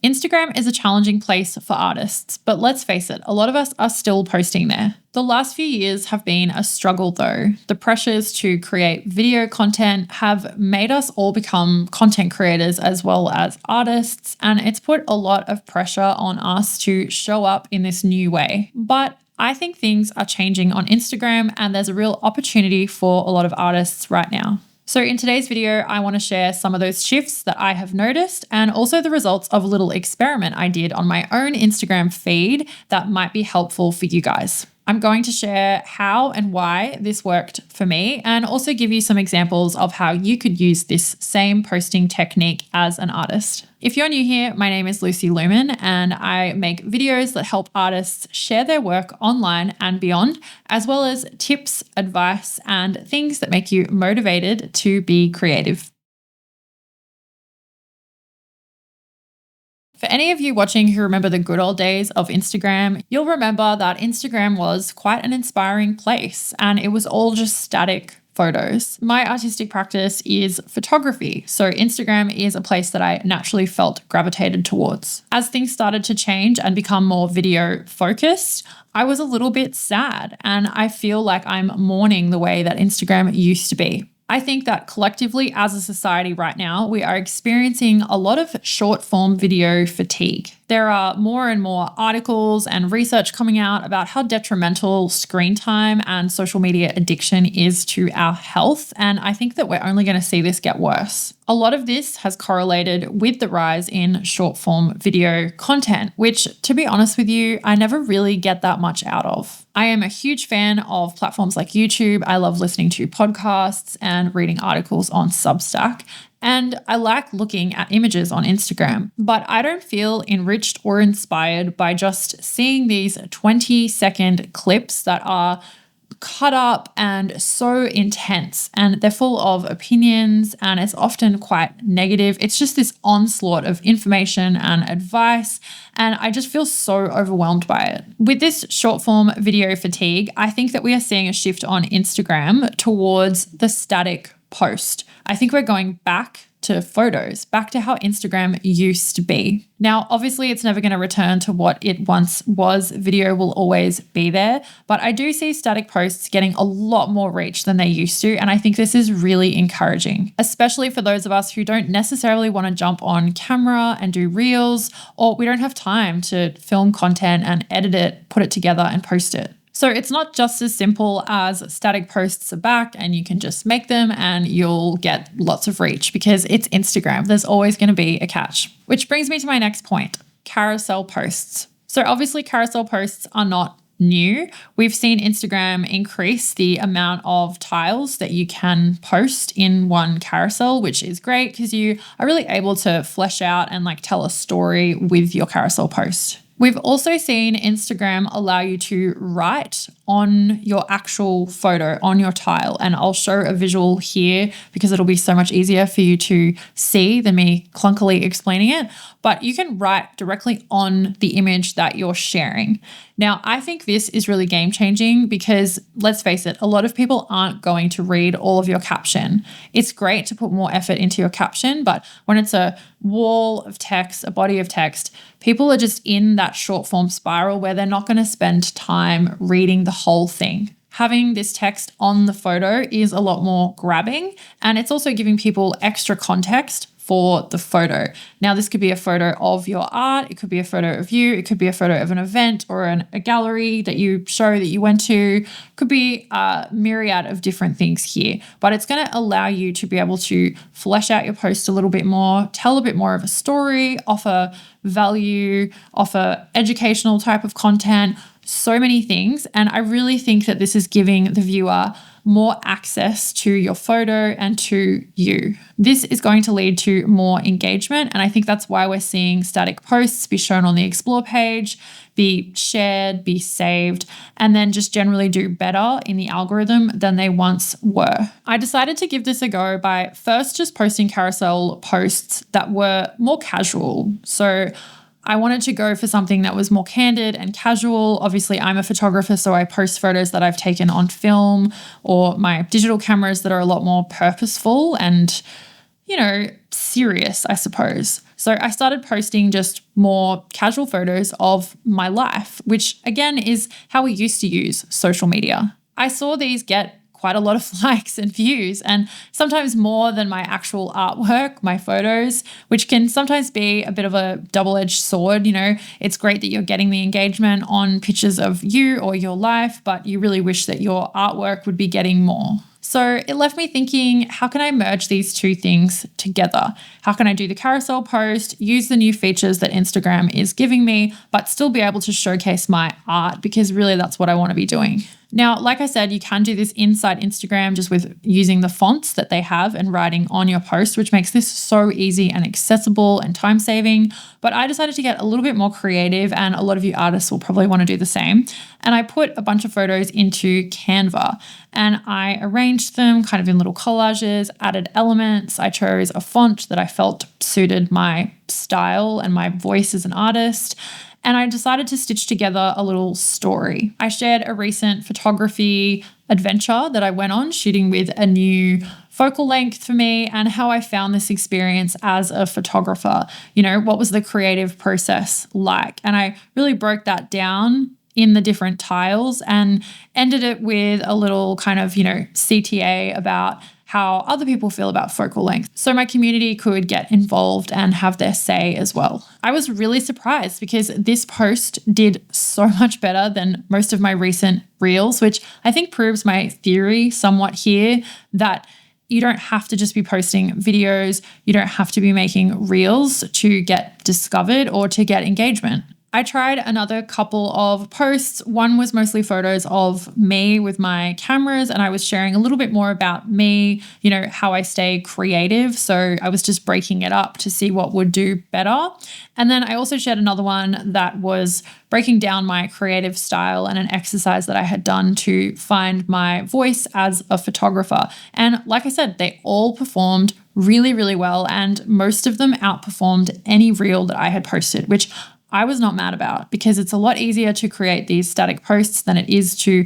Instagram is a challenging place for artists, but let's face it, a lot of us are still posting there. The last few years have been a struggle though. The pressures to create video content have made us all become content creators as well as artists, and it's put a lot of pressure on us to show up in this new way. But I think things are changing on Instagram and there's a real opportunity for a lot of artists right now. So in today's video, I want to share some of those shifts that I have noticed and also the results of a little experiment I did on my own Instagram feed that might be helpful for you guys. I'm going to share how and why this worked for me and also give you some examples of how you could use this same posting technique as an artist. If you're new here, my name is Lucy Lumen and I make videos that help artists share their work online and beyond, as well as tips, advice, and things that make you motivated to be creative. For any of you watching who remember the good old days of Instagram, you'll remember that Instagram was quite an inspiring place and it was all just static photos. My artistic practice is photography, so Instagram is a place that I naturally felt gravitated towards. As things started to change and become more video focused, I was a little bit sad and I feel like I'm mourning the way that Instagram used to be. I think that collectively as a society right now, we are experiencing a lot of short form video fatigue. There are more and more articles and research coming out about how detrimental screen time and social media addiction is to our health, and I think that we're only going to see this get worse. A lot of this has correlated with the rise in short form video content, which, to be honest with you, I never really get that much out of. I am a huge fan of platforms like YouTube. I love listening to podcasts and reading articles on Substack. And I like looking at images on Instagram, but I don't feel enriched or inspired by just seeing these 20-second clips that are cut up and so intense, and they're full of opinions and it's often quite negative. It's just this onslaught of information and advice, and I just feel so overwhelmed by it. With this short form video fatigue, I think that we are seeing a shift on Instagram towards the static post. I think we're going back to photos, back to how Instagram used to be. Now, obviously, it's never going to return to what it once was. Video will always be there, but I do see static posts getting a lot more reach than they used to, and I think this is really encouraging, especially for those of us who don't necessarily want to jump on camera and do reels, or we don't have time to film content and edit it, put it together and post it. So it's not just as simple as static posts are back and you can just make them and you'll get lots of reach because it's Instagram. There's always going to be a catch. Which brings me to my next point, carousel posts. So obviously carousel posts are not new. We've seen Instagram increase the amount of tiles that you can post in one carousel, which is great because you are really able to flesh out and tell a story with your carousel post. We've also seen Instagram allow you to write on your actual photo, on your tile, and I'll show a visual here because it'll be so much easier for you to see than me clunkily explaining it, but you can write directly on the image that you're sharing. Now, I think this is really game changing because let's face it, a lot of people aren't going to read all of your caption. It's great to put more effort into your caption, but when it's a wall of text, a body of text, people are just in that short form spiral where they're not going to spend time reading the whole thing. Having this text on the photo is a lot more grabbing, and it's also giving people extra context for the photo. Now, this could be a photo of your art, it could be a photo of you, it could be a photo of an event or a gallery that you show that you went to, it could be a myriad of different things here, but it's going to allow you to be able to flesh out your post a little bit more, tell a bit more of a story, offer value, offer educational type of content, so many things. And I really think that this is giving the viewer more access to your photo and to you. This is going to lead to more engagement. And I think that's why we're seeing static posts be shown on the Explore page, be shared, be saved, and then just generally do better in the algorithm than they once were. I decided to give this a go by first just posting carousel posts that were more casual. So I wanted to go for something that was more candid and casual. Obviously, I'm a photographer, so I post photos that I've taken on film or my digital cameras that are a lot more purposeful and, serious, I suppose. So I started posting just more casual photos of my life, which again is how we used to use social media. I saw these get quite a lot of likes and views, and sometimes more than my actual artwork, my photos, which can sometimes be a bit of a double-edged sword. It's great that you're getting the engagement on pictures of you or your life, but you really wish that your artwork would be getting more. So it left me thinking, how can I merge these two things together? How can I do the carousel post, use the new features that Instagram is giving me, but still be able to showcase my art? Because really that's what I want to be doing. Now, like I said, you can do this inside Instagram just with using the fonts that they have and writing on your post, which makes this so easy and accessible and time saving. But I decided to get a little bit more creative, and a lot of you artists will probably want to do the same. And I put a bunch of photos into Canva and I arranged them kind of in little collages, added elements. I chose a font that I felt suited my style and my voice as an artist. And I decided to stitch together a little story. I shared a recent photography adventure that I went on shooting with a new focal length for me and how I found this experience as a photographer. What was the creative process like? And I really broke that down in the different tiles and ended it with a little kind of, CTA about how other people feel about focal length, so my community could get involved and have their say as well. I was really surprised because this post did so much better than most of my recent reels, which I think proves my theory somewhat here that you don't have to just be posting videos, you don't have to be making reels to get discovered or to get engagement. I tried another couple of posts. One was mostly photos of me with my cameras, and I was sharing a little bit more about me, how I stay creative. So I was just breaking it up to see what would do better. And then I also shared another one that was breaking down my creative style and an exercise that I had done to find my voice as a photographer. And like I said, they all performed really, really well, and most of them outperformed any reel that I had posted, which I was not mad about, because it's a lot easier to create these static posts than it is to,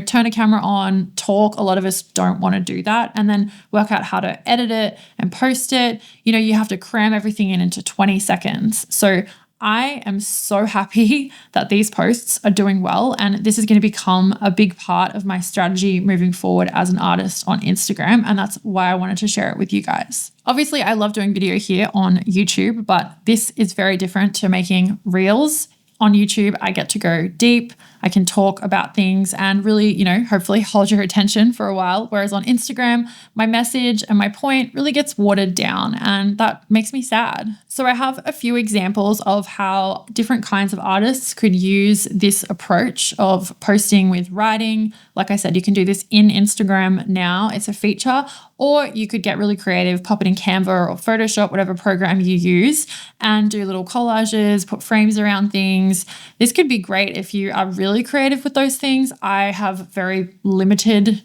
turn a camera on, talk. A lot of us don't want to do that, and then work out how to edit it and post it. You have to cram everything into 20 seconds. So I am so happy that these posts are doing well, and this is going to become a big part of my strategy moving forward as an artist on Instagram, and that's why I wanted to share it with you guys. Obviously, I love doing video here on YouTube, but this is very different to making reels. On YouTube, I get to go deep. I can talk about things and really, hopefully hold your attention for a while. Whereas on Instagram, my message and my point really gets watered down, and that makes me sad. So I have a few examples of how different kinds of artists could use this approach of posting with writing. Like I said, you can do this in Instagram now. It's a feature. Or you could get really creative, pop it in Canva or Photoshop, whatever program you use, and do little collages, put frames around things. This could be great if you are really creative with those things. I have very limited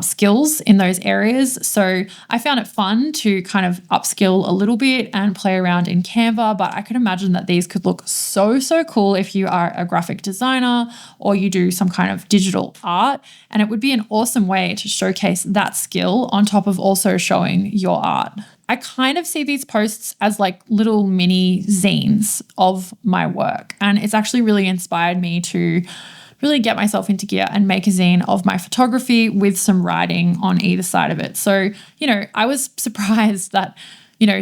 skills in those areas. So I found it fun to kind of upskill a little bit and play around in Canva, but I could imagine that these could look so, so cool if you are a graphic designer or you do some kind of digital art. And it would be an awesome way to showcase that skill on top of also showing your art. I kind of see these posts as like little mini zines of my work. And it's actually really inspired me to really get myself into gear and make a zine of my photography with some writing on either side of it. So, I was surprised that,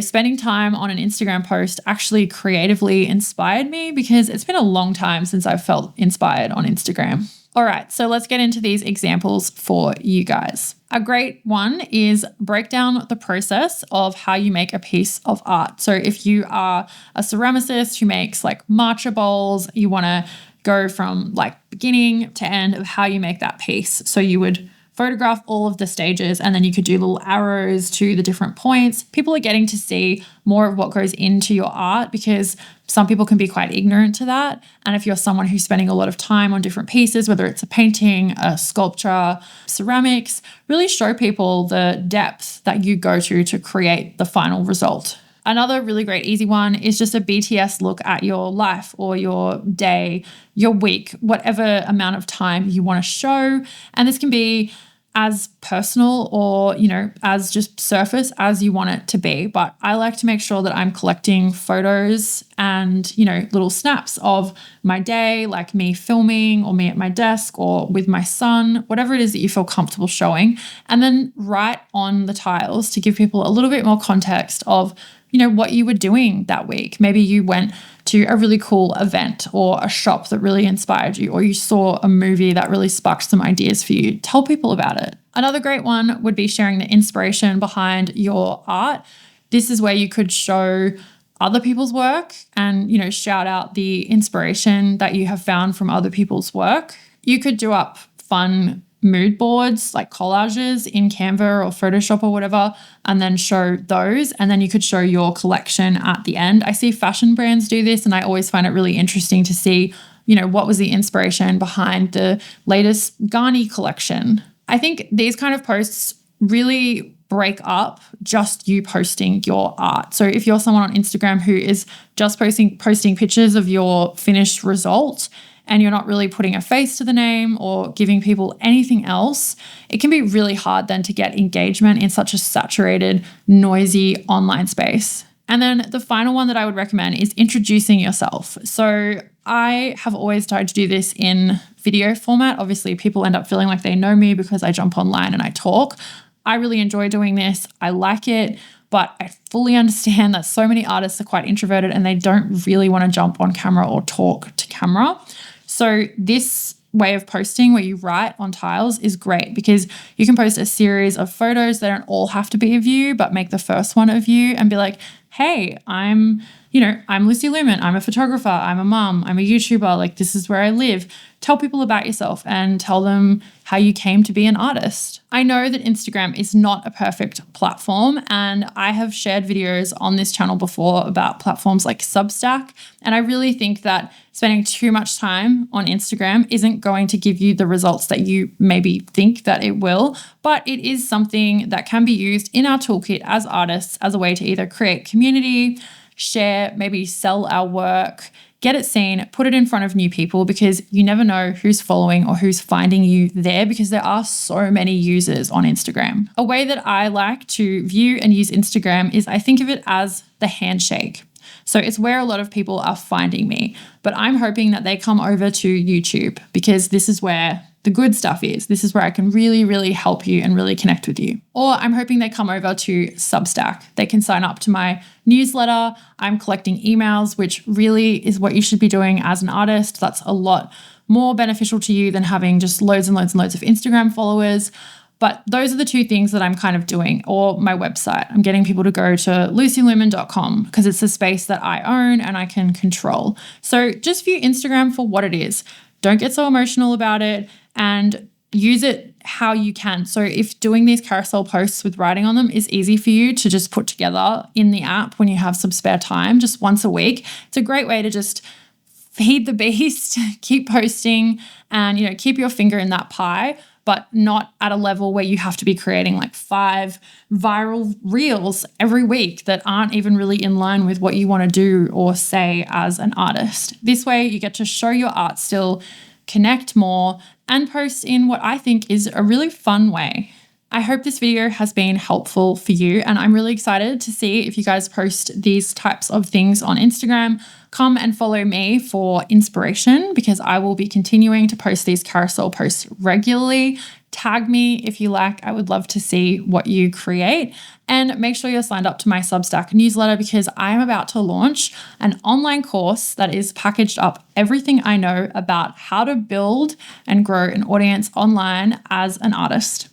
spending time on an Instagram post actually creatively inspired me, because it's been a long time since I've felt inspired on Instagram. All right, so let's get into these examples for you guys. A great one is break down the process of how you make a piece of art. So if you are a ceramicist who makes like matcha bowls, you want to go from like beginning to end of how you make that piece. So you would photograph all of the stages, and then you could do little arrows to the different points. People are getting to see more of what goes into your art, because some people can be quite ignorant to that. And if you're someone who's spending a lot of time on different pieces, whether it's a painting, a sculpture, ceramics, really show people the depth that you go to create the final result. Another really great easy one is just a BTS look at your life or your day, your week, whatever amount of time you want to show. And this can be as personal or, as just surface as you want it to be. But I like to make sure that I'm collecting photos and, little snaps of my day, like me filming or me at my desk or with my son, whatever it is that you feel comfortable showing. And then write on the tiles to give people a little bit more context of, what you were doing that week. Maybe you went to a really cool event or a shop that really inspired you, or you saw a movie that really sparked some ideas for you. Tell people about it. Another great one would be sharing the inspiration behind your art. This is where you could show other people's work and, shout out the inspiration that you have found from other people's work. You could do up fun mood boards like collages in Canva or Photoshop or whatever, and then show those. And then you could show your collection at the end. I see fashion brands do this, and I always find it really interesting to see, what was the inspiration behind the latest Garni collection. I think these kind of posts really break up just you posting your art. So if you're someone on Instagram who is just posting pictures of your finished result, and you're not really putting a face to the name or giving people anything else, it can be really hard then to get engagement in such a saturated, noisy online space. And then the final one that I would recommend is introducing yourself. So I have always tried to do this in video format. Obviously, people end up feeling like they know me because I jump online and I talk. I really enjoy doing this. I like it. But I fully understand that so many artists are quite introverted and they don't really want to jump on camera or talk to camera. So this way of posting where you write on tiles is great because you can post a series of photos. They don't all have to be of you, but make the first one of you and be like, hey, I'm Lucy Lumen. I'm a photographer. I'm a mum. I'm a YouTuber. Like, this is where I live. Tell people about yourself and tell them how you came to be an artist. I know that Instagram is not a perfect platform, and I have shared videos on this channel before about platforms like Substack. And I really think that spending too much time on Instagram isn't going to give you the results that you maybe think that it will, but it is something that can be used in our toolkit as artists as a way to either create community, share, maybe sell our work, get it seen, put it in front of new people, because you never know who's following or who's finding you there, because there are so many users on Instagram. A way that I like to view and use Instagram is I think of it as the handshake. So it's where a lot of people are finding me, but I'm hoping that they come over to YouTube because this is where the good stuff is. This is where I can really, really help you and really connect with you. Or I'm hoping they come over to Substack. They can sign up to my newsletter. I'm collecting emails, which really is what you should be doing as an artist. That's a lot more beneficial to you than having just loads and loads and loads of Instagram followers. But those are the two things that I'm kind of doing, or my website. I'm getting people to go to lucylumen.com because it's a space that I own and I can control. So just view Instagram for what it is. Don't get so emotional about it and use it how you can. So if doing these carousel posts with writing on them is easy for you to just put together in the app when you have some spare time, just once a week, it's a great way to just feed the beast, keep posting and, keep your finger in that pie, but not at a level where you have to be creating like 5 viral reels every week that aren't even really in line with what you want to do or say as an artist. This way you get to show your art still, connect more, and post in what I think is a really fun way. I hope this video has been helpful for you, and I'm really excited to see if you guys post these types of things on Instagram. Come and follow me for inspiration because I will be continuing to post these carousel posts regularly. Tag me if you like. I would love to see what you create. And make sure you're signed up to my Substack newsletter because I am about to launch an online course that is packaged up everything I know about how to build and grow an audience online as an artist.